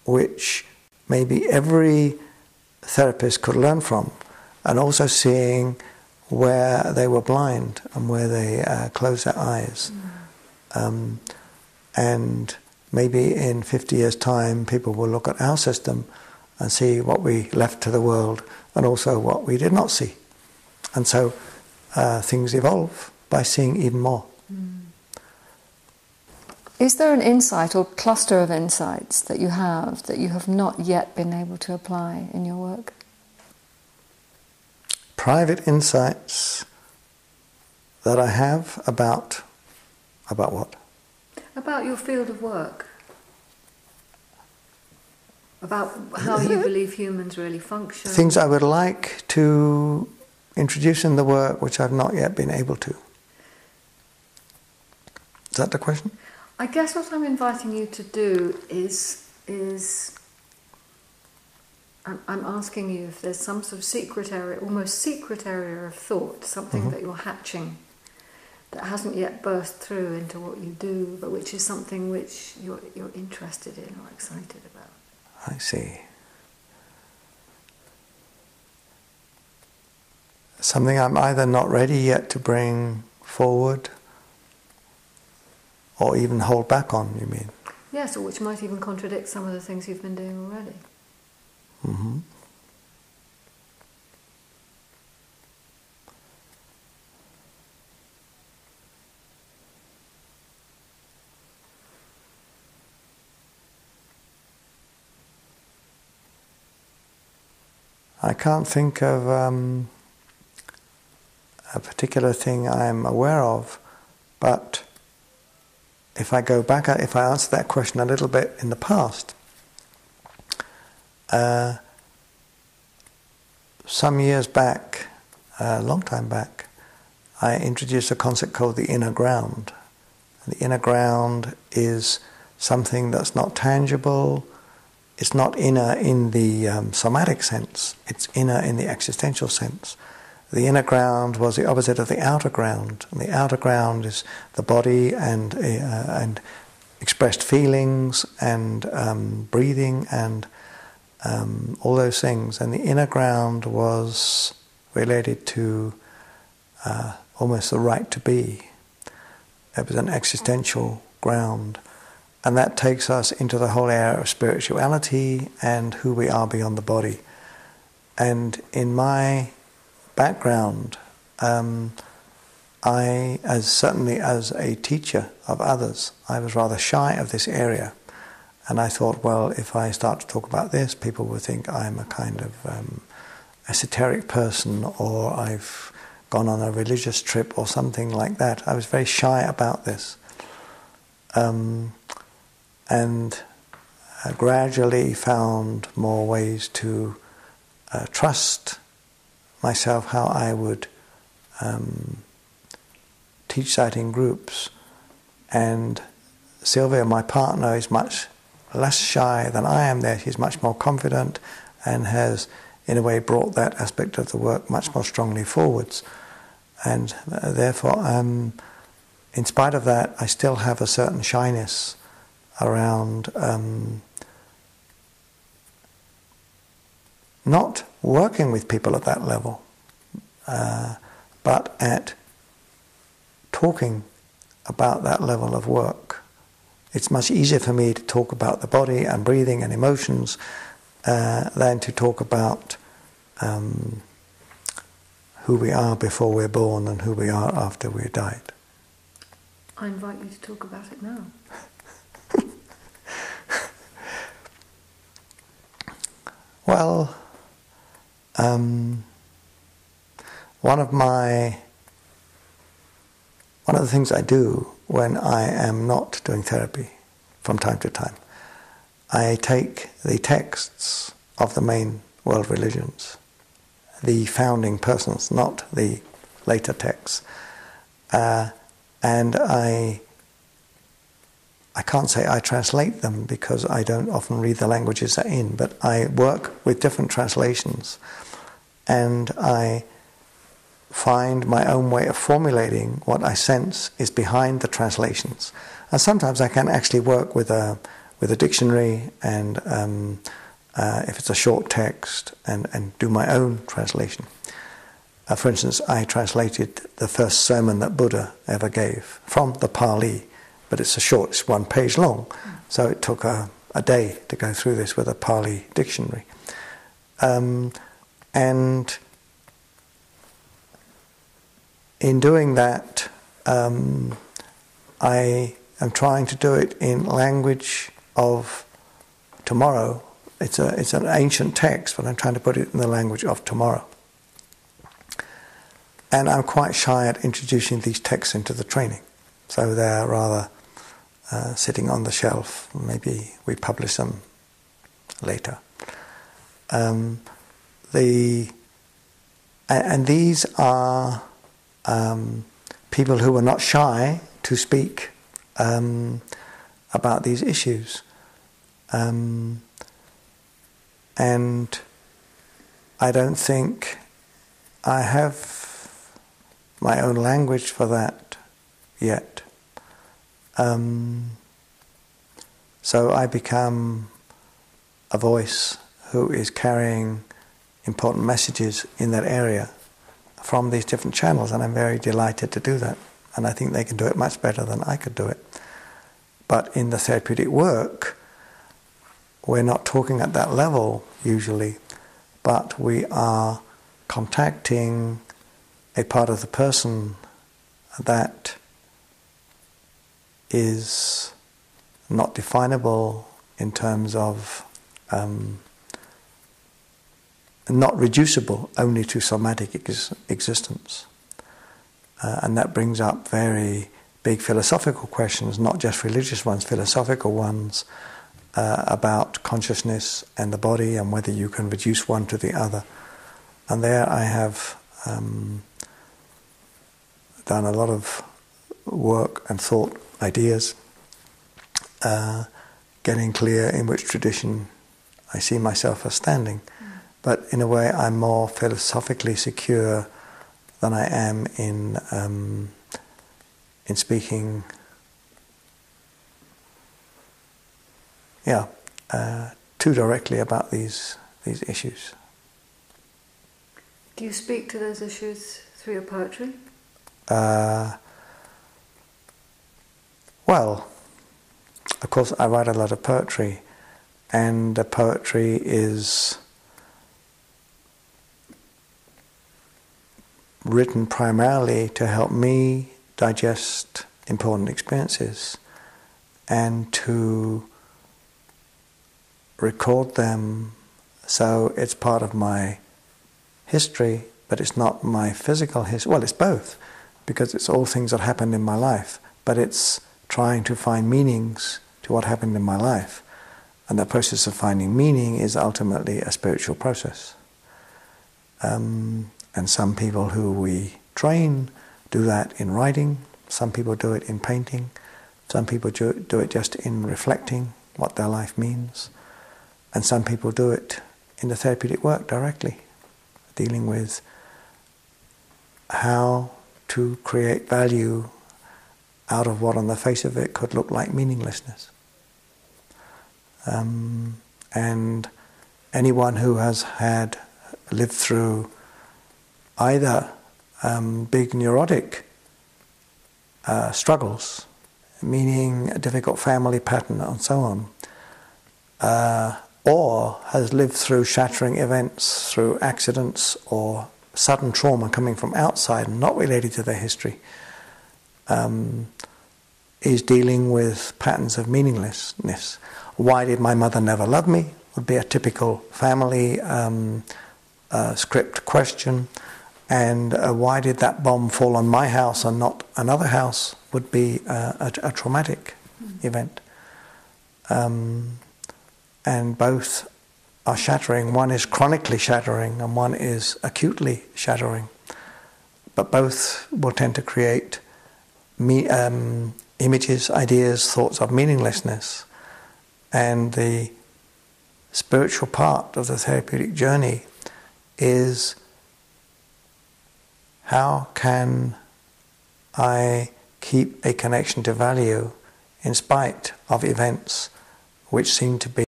which maybe every therapist could learn from, and also seeing where they were blind and where they closed their eyes. And maybe in 50 years' time, people will look at our system and see what we left to the world and also what we did not see. And so things evolve by seeing even more. Is there an insight or cluster of insights that you have not yet been able to apply in your work? Private insights that I have about what? About your field of work. About how you believe humans really function. Things I would like to introduce in the work which I've not yet been able to. Is that the question? I guess what I'm inviting you to do is I'm asking you if there's some sort of secret area, almost secret area of thought, something that you're hatching that hasn't yet burst through into what you do, but which is something which you're interested in or excited about. I see. Something I'm either not ready yet to bring forward or even hold back on, you mean? Yes, or which might even contradict some of the things you've been doing already. Mm-hmm. I can't think of a particular thing I'm aware of, but if I go back, if I answer that question a little bit in the past, some years back, a long time back, I introduced a concept called the inner ground. And the inner ground is something that's not tangible. It's not inner in the somatic sense. It's inner in the existential sense. The inner ground was the opposite of the outer ground. And the outer ground is the body and expressed feelings and breathing and all those things. And the inner ground was related to almost the right to be. It was an existential ground. And that takes us into the whole area of spirituality and who we are beyond the body. And in my background, certainly as a teacher of others, I was rather shy of this area. And I thought, well, if I start to talk about this, people will think I'm a kind of esoteric person, or I've gone on a religious trip or something like that. I was very shy about this. And gradually found more ways to trust myself, how I would teach that in groups. And Sylvia, my partner, is much less shy than I am there. She's much more confident and has, in a way, brought that aspect of the work much more strongly forwards. And therefore, in spite of that, I still have a certain shyness around not working with people at that level, but at talking about that level of work. It's much easier for me to talk about the body and breathing and emotions than to talk about who we are before we're born and who we are after we're died. I invite you to talk about it now. Well, one of the things I do when I am not doing therapy from time to time, I take the texts of the main world religions, the founding persons, not the later texts, and I can't say I translate them because I don't often read the languages they're in, but I work with different translations and I find my own way of formulating what I sense is behind the translations. And sometimes I can actually work with a with a dictionary, and if it's a short text, and do my own translation. For instance, I translated the first sermon that Buddha ever gave from the Pali, but it's 1 page long, so it took a day to go through this with a Pali dictionary. And in doing that, I am trying to do it in language of tomorrow. It's an ancient text, but I'm trying to put it in the language of tomorrow. And I'm quite shy at introducing these texts into the training, so they're rather sitting on the shelf. Maybe we publish them later. And these are people who were not shy to speak about these issues. And I don't think I have my own language for that yet. So I become a voice who is carrying important messages in that area from these different channels, and I'm very delighted to do that. And I think they can do it much better than I could do it. But in the therapeutic work, we're not talking at that level usually, but we are contacting a part of the person that is not definable in terms of not reducible only to somatic existence. And that brings up very big philosophical questions, not just religious ones, philosophical ones, about consciousness and the body and whether you can reduce one to the other. And there I have done a lot of work and thought, ideas, getting clear in which tradition I see myself as standing. But in a way I'm more philosophically secure than I am in speaking too directly about these issues. Do you speak to those issues through your poetry? Well, of course I write a lot of poetry, and the poetry is written primarily to help me digest important experiences and to record them, so it's part of my history, but it's not my physical history. Well, it's both, because it's all things that happened in my life, but it's trying to find meanings to what happened in my life. And the process of finding meaning is ultimately a spiritual process. And some people who we train do that in writing, some people do it in painting, some people do it just in reflecting what their life means, and some people do it in the therapeutic work directly, dealing with how to create value out of what on the face of it could look like meaninglessness. And anyone who has lived through either big neurotic struggles, meaning a difficult family pattern and so on, or has lived through shattering events, through accidents or sudden trauma coming from outside and not related to their history, is dealing with patterns of meaninglessness. Why did my mother never love me? Would be a typical family script question. And why did that bomb fall on my house and not another house? Would be a traumatic event. And both are shattering. One is chronically shattering and one is acutely shattering. But both will tend to create images, ideas, thoughts of meaninglessness. And the spiritual part of the therapeutic journey is, how can I keep a connection to value in spite of events which seem to be